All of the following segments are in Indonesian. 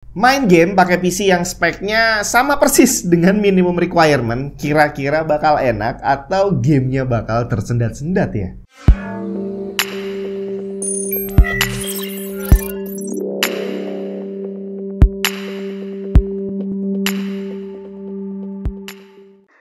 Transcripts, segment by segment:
Main game pakai PC yang speknya sama persis dengan minimum requirement, kira-kira bakal enak atau gamenya bakal tersendat-sendat ya?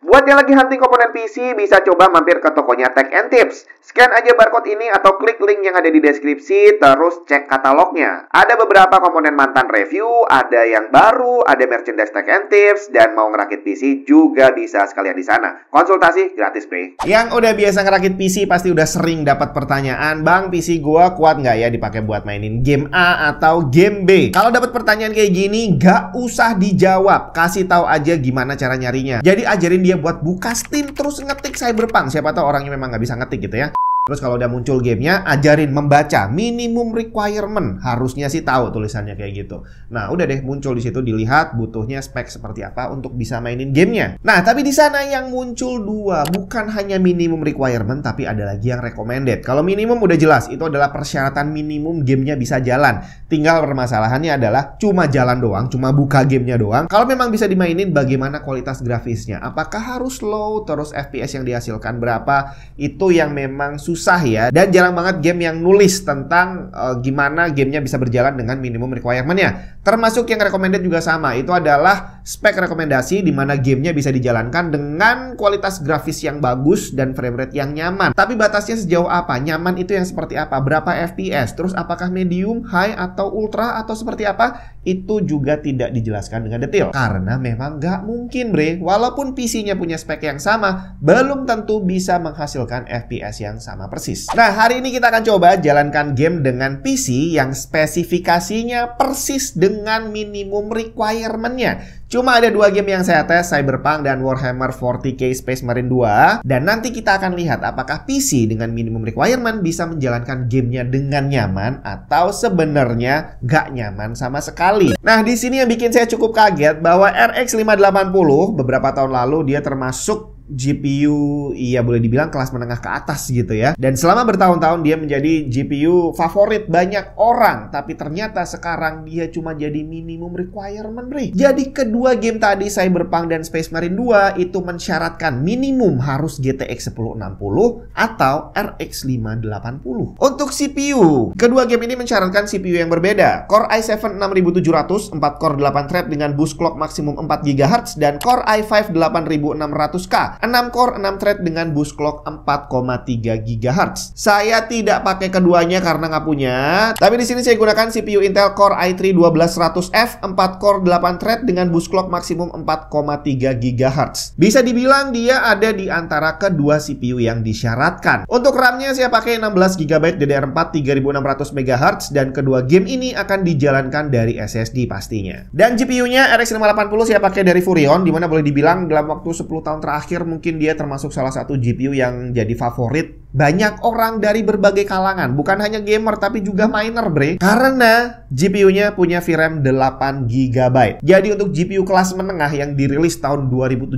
Buat yang lagi hunting komponen PC, bisa coba mampir ke tokonya Tech and Tips. Scan aja barcode ini atau klik link yang ada di deskripsi, terus cek katalognya. Ada beberapa komponen mantan review, ada yang baru, ada merchandise Tech and Tips, dan mau ngerakit PC juga bisa sekalian di sana. Konsultasi gratis, bre. Yang udah biasa ngerakit PC pasti udah sering dapat pertanyaan, Bang, PC gua kuat nggak ya dipakai buat mainin game A atau game B? Kalau dapat pertanyaan kayak gini, nggak usah dijawab, kasih tahu aja gimana cara nyarinya. Jadi ajarin dia buat buka Steam terus ngetik Cyberpunk. Siapa tahu orangnya memang nggak bisa ngetik gitu ya. Terus kalau udah muncul gamenya, ajarin membaca minimum requirement. Harusnya sih tahu tulisannya kayak gitu. Nah, udah deh muncul di situ, dilihat butuhnya spek seperti apa untuk bisa mainin gamenya. Nah, tapi di sana yang muncul dua, bukan hanya minimum requirement, tapi ada lagi yang recommended. Kalau minimum udah jelas, itu adalah persyaratan minimum gamenya bisa jalan. Tinggal permasalahannya adalah cuma jalan doang, cuma buka gamenya doang. Kalau memang bisa dimainin, bagaimana kualitas grafisnya? Apakah harus low, terus FPS yang dihasilkan berapa? Itu yang memang susah ya, dan jarang banget game yang nulis tentang gimana gamenya bisa berjalan dengan minimum requirement-nya. Termasuk yang recommended juga sama, itu adalah spek rekomendasi di mana gamenya bisa dijalankan dengan kualitas grafis yang bagus dan frame rate yang nyaman. Tapi batasnya sejauh apa? Nyaman itu yang seperti apa? Berapa FPS? Terus apakah medium, high, atau ultra, atau seperti apa? Itu juga tidak dijelaskan dengan detail. Karena memang nggak mungkin, bre. Walaupun PC-nya punya spek yang sama, belum tentu bisa menghasilkan FPS yang sama persis. Nah, hari ini kita akan coba jalankan game dengan PC yang spesifikasinya persis dengan minimum requirement-nya. Cuma ada dua game yang saya tes, Cyberpunk dan Warhammer 40K Space Marine 2. Dan nanti kita akan lihat apakah PC dengan minimum requirement bisa menjalankan gamenya dengan nyaman atau sebenarnya nggak nyaman sama sekali. Nah, di sini yang bikin saya cukup kaget bahwa RX 580 beberapa tahun lalu dia termasuk GPU, iya boleh dibilang kelas menengah ke atas gitu ya. Dan selama bertahun-tahun dia menjadi GPU favorit banyak orang. Tapi ternyata sekarang dia cuma jadi minimum requirement, bre. Jadi kedua game tadi, Cyberpunk dan Space Marine 2, itu mensyaratkan minimum harus GTX 1060 atau RX 580. Untuk CPU, kedua game ini mensyaratkan CPU yang berbeda. Core i7 6700, 4 core 8 thread dengan boost clock maksimum 4 GHz, dan Core i5 8600K, 6 core 6 thread dengan boost clock 4,3 GHz. Saya tidak pakai keduanya karena nggak punya. Tapi di sini saya gunakan CPU Intel Core i3 12100F, 4 core 8 thread dengan boost clock maksimum 4,3 GHz. Bisa dibilang dia ada di antara kedua CPU yang disyaratkan. Untuk RAM-nya saya pakai 16 GB DDR4 3600 MHz, dan kedua game ini akan dijalankan dari SSD pastinya. Dan GPU-nya RX 580 saya pakai dari Furion, dimana boleh dibilang dalam waktu 10 tahun terakhir mungkin dia termasuk salah satu GPU yang jadi favorit banyak orang dari berbagai kalangan. Bukan hanya gamer tapi juga miner, bre. Karena GPU-nya punya VRAM 8 GB. Jadi untuk GPU kelas menengah yang dirilis tahun 2017,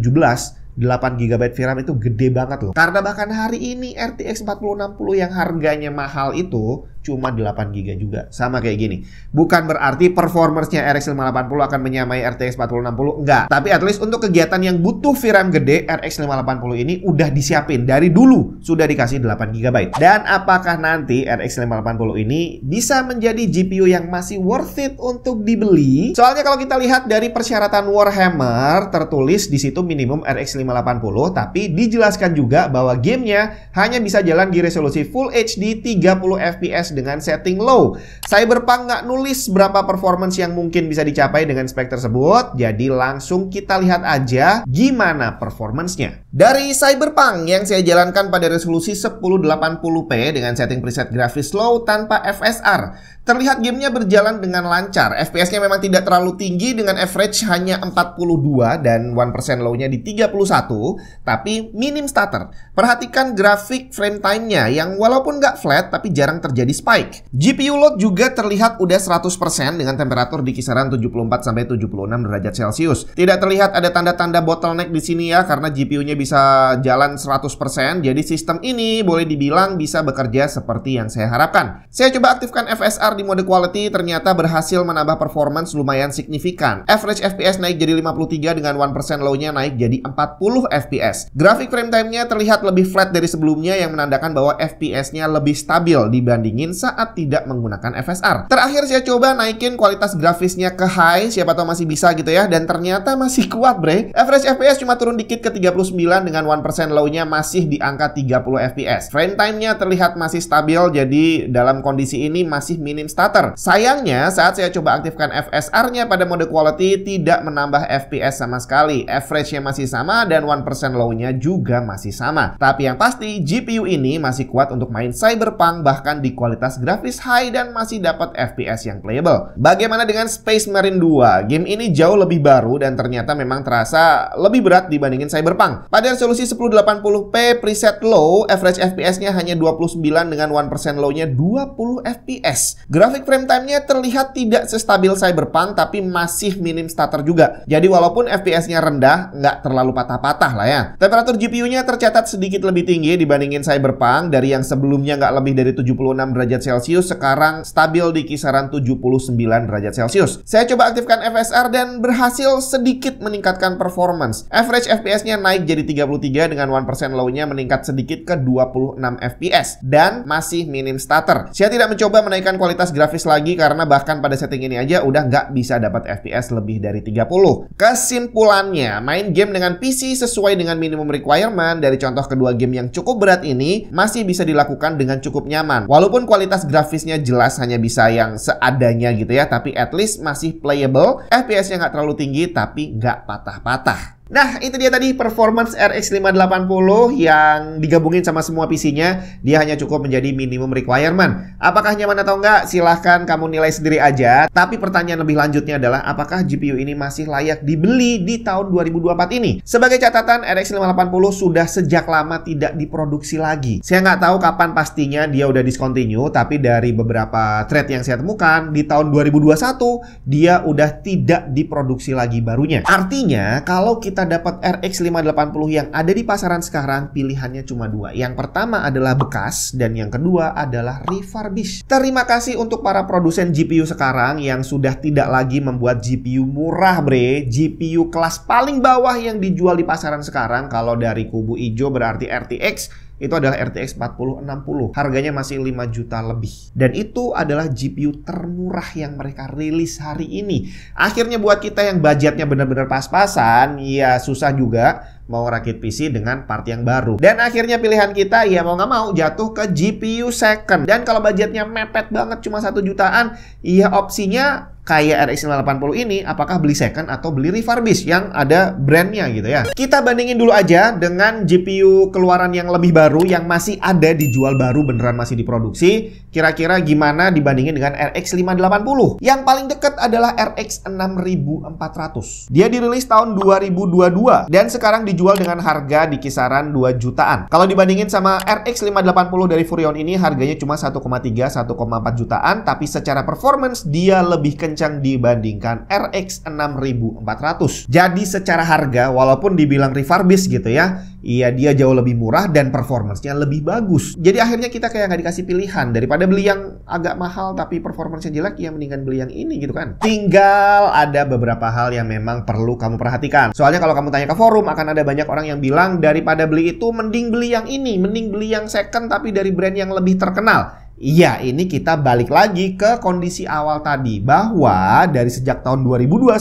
8 GB VRAM itu gede banget loh. Karena bahkan hari ini RTX 4060 yang harganya mahal itu cuma 8 GB juga. Sama kayak gini. Bukan berarti performance-nya RX 580 akan menyamai RTX 4060. Enggak. Tapi at least untuk kegiatan yang butuh VRAM gede, RX 580 ini udah disiapin. Dari dulu sudah dikasih 8 GB. Dan apakah nanti RX 580 ini bisa menjadi GPU yang masih worth it untuk dibeli? Soalnya kalau kita lihat dari persyaratan Warhammer, tertulis di situ minimum RX 580, tapi dijelaskan juga bahwa gamenya hanya bisa jalan di resolusi Full HD 30 FPS dengan setting low. Cyberpunk nggak nulis berapa performance yang mungkin bisa dicapai dengan spek tersebut, jadi langsung kita lihat aja gimana performance-nya. Dari Cyberpunk yang saya jalankan pada resolusi 1080p dengan setting preset grafis low tanpa FSR, terlihat gamenya berjalan dengan lancar. FPS-nya memang tidak terlalu tinggi dengan average hanya 42 dan 1% low-nya di 31, tapi minim stutter. Perhatikan grafik frame time-nya yang walaupun nggak flat tapi jarang terjadi spike. GPU load juga terlihat udah 100% dengan temperatur di kisaran 74-76 derajat Celcius. Tidak terlihat ada tanda-tanda bottleneck di sini ya, karena GPU-nya bisa jalan 100%. Jadi sistem ini boleh dibilang bisa bekerja seperti yang saya harapkan. Saya coba aktifkan FSR di mode quality, ternyata berhasil menambah performance lumayan signifikan. Average FPS naik jadi 53 dengan 1% low-nya naik jadi 40 FPS. Grafik frame time-nya terlihat lebih flat dari sebelumnya yang menandakan bahwa FPS-nya lebih stabil dibandingin saat tidak menggunakan FSR. Terakhir saya coba naikin kualitas grafisnya ke high, siapa tahu masih bisa gitu ya, dan ternyata masih kuat bre. Average FPS cuma turun dikit ke 39 dengan 1% low-nya masih di angka 30 FPS. Frame time-nya terlihat masih stabil, jadi dalam kondisi ini masih minim stutter. Sayangnya saat saya coba aktifkan FSR-nya pada mode quality tidak menambah FPS sama sekali. Average-nya masih sama dan 1% low-nya juga masih sama. Tapi yang pasti GPU ini masih kuat untuk main Cyberpunk bahkan di kualitas grafis high dan masih dapat FPS yang playable. Bagaimana dengan Space Marine 2? Game ini jauh lebih baru dan ternyata memang terasa lebih berat dibandingin Cyberpunk. Pada resolusi 1080p preset low, average FPS-nya hanya 29 dengan 1% low-nya 20 FPS. Grafik frame time-nya terlihat tidak sestabil Cyberpunk tapi masih minim stutter juga. Jadi walaupun FPS-nya rendah, nggak terlalu patah-patah lah ya. Temperatur GPU-nya tercatat sedikit lebih tinggi dibandingin Cyberpunk. Dari yang sebelumnya nggak lebih dari 76 derajat Celcius, sekarang stabil di kisaran 79 derajat Celcius. Saya coba aktifkan FSR dan berhasil sedikit meningkatkan performance. Average FPS-nya naik jadi 33 dengan 1% low-nya meningkat sedikit ke 26 FPS. Dan masih minim stutter. Saya tidak mencoba menaikkan kualitas grafis lagi karena bahkan pada setting ini aja udah nggak bisa dapat FPS lebih dari 30. Kesimpulannya, main game dengan PC sesuai dengan minimum requirement dari contoh kedua game yang cukup berat ini masih bisa dilakukan dengan cukup nyaman. Walaupun kualitas grafisnya jelas hanya bisa yang seadanya gitu ya, tapi at least masih playable. FPS-nya nggak terlalu tinggi tapi nggak patah-patah. Nah, itu dia tadi performance RX 580 yang digabungin sama semua PC-nya. Dia hanya cukup menjadi minimum requirement. Apakah nyaman atau enggak? Silahkan kamu nilai sendiri aja. Tapi pertanyaan lebih lanjutnya adalah, apakah GPU ini masih layak dibeli di tahun 2024 ini? Sebagai catatan, RX 580 sudah sejak lama tidak diproduksi lagi. Saya nggak tahu kapan pastinya dia udah discontinue, tapi dari beberapa thread yang saya temukan, di tahun 2021, dia udah tidak diproduksi lagi barunya. Artinya, kalau kita dapat RX 580 yang ada di pasaran sekarang, pilihannya cuma dua. Yang pertama adalah bekas dan yang kedua adalah refurbish. Terima kasih untuk para produsen GPU sekarang yang sudah tidak lagi membuat GPU murah bre. GPU kelas paling bawah yang dijual di pasaran sekarang, kalau dari kubu hijau berarti RTX, itu adalah RTX 4060. Harganya masih 5 juta lebih. Dan itu adalah GPU termurah yang mereka rilis hari ini. Akhirnya buat kita yang budgetnya benar-benar pas-pasan, ya susah juga mau rakit PC dengan part yang baru. Dan akhirnya pilihan kita ya mau nggak mau jatuh ke GPU second. Dan kalau budgetnya mepet banget cuma 1 jutaan, ya opsinya kayak RX 580 ini, apakah beli second atau beli refurbish yang ada brandnya gitu ya. Kita bandingin dulu aja dengan GPU keluaran yang lebih baru yang masih ada dijual baru, beneran masih diproduksi. Kira-kira gimana dibandingin dengan RX 580? Yang paling dekat adalah RX 6400. Dia dirilis tahun 2022 dan sekarang dijual dengan harga di kisaran 2 jutaan. Kalau dibandingin sama RX 580 dari Furrion ini, harganya cuma 1,3-1,4 jutaan, tapi secara performance dia lebih kencang dibandingkan RX 6400. Jadi secara harga, walaupun dibilang refurbish gitu ya, iya dia jauh lebih murah dan performance-nya lebih bagus. Jadi akhirnya kita kayak nggak dikasih pilihan. Daripada beli yang agak mahal tapi performance-nya jelek, ya mendingan beli yang ini gitu kan. Tinggal ada beberapa hal yang memang perlu kamu perhatikan. Soalnya kalau kamu tanya ke forum, akan ada banyak orang yang bilang daripada beli itu mending beli yang ini, mending beli yang second tapi dari brand yang lebih terkenal. Iya, ini kita balik lagi ke kondisi awal tadi, bahwa dari sejak tahun 2021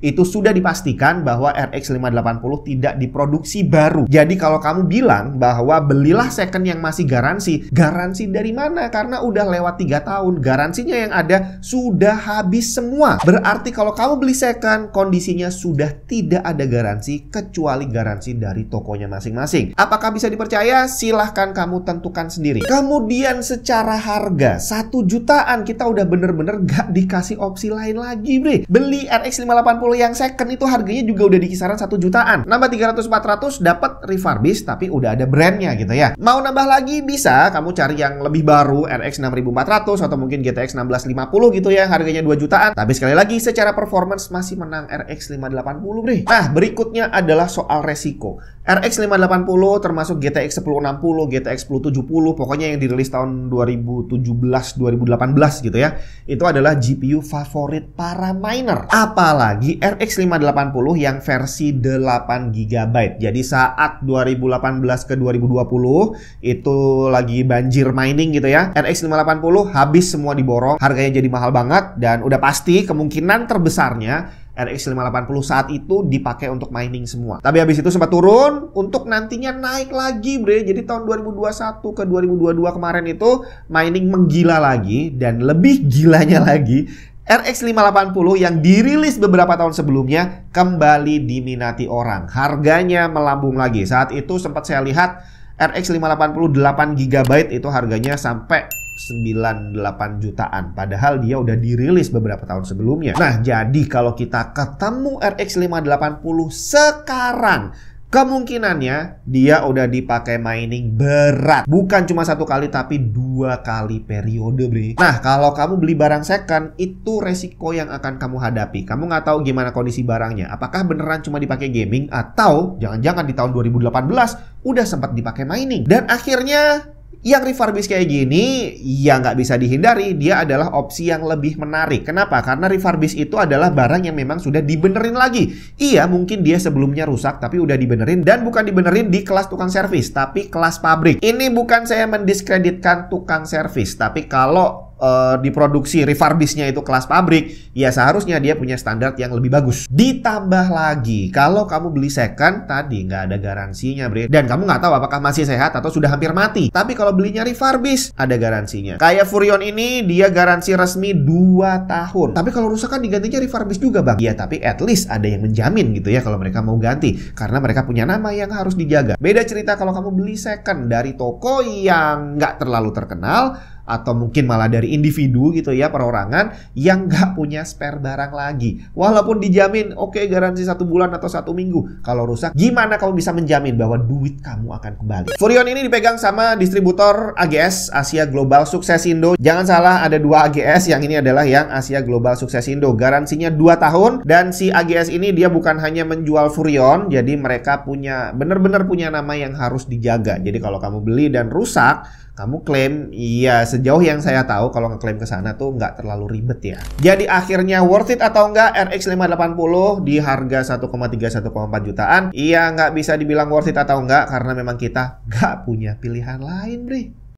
itu sudah dipastikan bahwa RX 580 tidak diproduksi baru. Jadi kalau kamu bilang bahwa belilah second yang masih garansi, garansi dari mana? Karena udah lewat 3 tahun, garansinya yang ada sudah habis semua. Berarti kalau kamu beli second, kondisinya sudah tidak ada garansi kecuali garansi dari tokonya masing-masing. Apakah bisa dipercaya? Silahkan kamu tentukan sendiri. Kemudian secara secara harga 1 jutaan kita udah bener-bener gak dikasih opsi lain lagi, bre. Beli RX 580 yang second itu harganya juga udah di kisaran 1 jutaan. Nambah 300-400 dapat refurbish tapi udah ada brandnya gitu ya. Mau nambah lagi bisa, kamu cari yang lebih baru RX 6400 atau mungkin GTX 1650 gitu ya, harganya 2 jutaan. Tapi sekali lagi secara performance masih menang RX 580, bre. Nah, berikutnya adalah soal resiko. RX 580 termasuk GTX 1060, GTX 1070, pokoknya yang dirilis tahun 2017-2018 gitu ya. Itu adalah GPU favorit para miner. Apalagi RX 580 yang versi 8 GB. Jadi saat 2018 ke 2020 itu lagi banjir mining gitu ya. RX 580 habis semua diborong, harganya jadi mahal banget dan udah pasti kemungkinan terbesarnya RX 580 saat itu dipakai untuk mining semua. Tapi habis itu sempat turun untuk nantinya naik lagi, bre. Jadi tahun 2021 ke 2022 kemarin itu mining menggila lagi, dan lebih gilanya lagi RX 580 yang dirilis beberapa tahun sebelumnya kembali diminati orang. Harganya melambung lagi. Saat itu sempat saya lihat RX 580 8 GB itu harganya sampai 98 jutaan. Padahal dia udah dirilis beberapa tahun sebelumnya. Nah, jadi kalau kita ketemu RX 580 sekarang, kemungkinannya dia udah dipakai mining berat. Bukan cuma 1 kali tapi 2 kali periode, bre. Nah, kalau kamu beli barang second, itu resiko yang akan kamu hadapi. Kamu nggak tahu gimana kondisi barangnya. Apakah beneran cuma dipakai gaming atau jangan-jangan di tahun 2018 udah sempat dipakai mining. Dan akhirnya yang refurbish kayak gini, ya nggak bisa dihindari, dia adalah opsi yang lebih menarik. Kenapa? Karena refurbish itu adalah barang yang memang sudah dibenerin lagi. Iya, mungkin dia sebelumnya rusak, tapi udah dibenerin, dan bukan dibenerin di kelas tukang servis, tapi kelas pabrik. Ini bukan saya mendiskreditkan tukang servis, tapi kalau diproduksi refurbishnya itu kelas pabrik, ya seharusnya dia punya standar yang lebih bagus. Ditambah lagi, kalau kamu beli second tadi nggak ada garansinya, bre. Dan kamu nggak tahu apakah masih sehat atau sudah hampir mati. Tapi kalau belinya refurbish, ada garansinya. Kayak Furion ini, dia garansi resmi 2 tahun. Tapi kalau rusak kan digantinya refurbish juga, bang. Ya, tapi at least ada yang menjamin gitu ya kalau mereka mau ganti. Karena mereka punya nama yang harus dijaga. Beda cerita kalau kamu beli second dari toko yang nggak terlalu terkenal, atau mungkin malah dari individu gitu ya, perorangan yang nggak punya spare barang lagi. Walaupun dijamin oke, garansi 1 bulan atau 1 minggu. Kalau rusak, gimana kamu bisa menjamin bahwa duit kamu akan kembali? Furion ini dipegang sama distributor AGS, Asia Global Suksesindo. Jangan salah, ada 2 AGS, yang ini adalah yang Asia Global Suksesindo. Garansinya 2 tahun, dan si AGS ini dia bukan hanya menjual Furion, jadi mereka punya bener-bener punya nama yang harus dijaga. Jadi kalau kamu beli dan rusak, kamu klaim, iya sejauh yang saya tahu kalau ngeklaim ke sana tuh nggak terlalu ribet ya. Jadi akhirnya worth it atau enggak RX 580 di harga 1,3-1,4 jutaan? Iya, nggak bisa dibilang worth it atau enggak karena memang kita nggak punya pilihan lain, bre.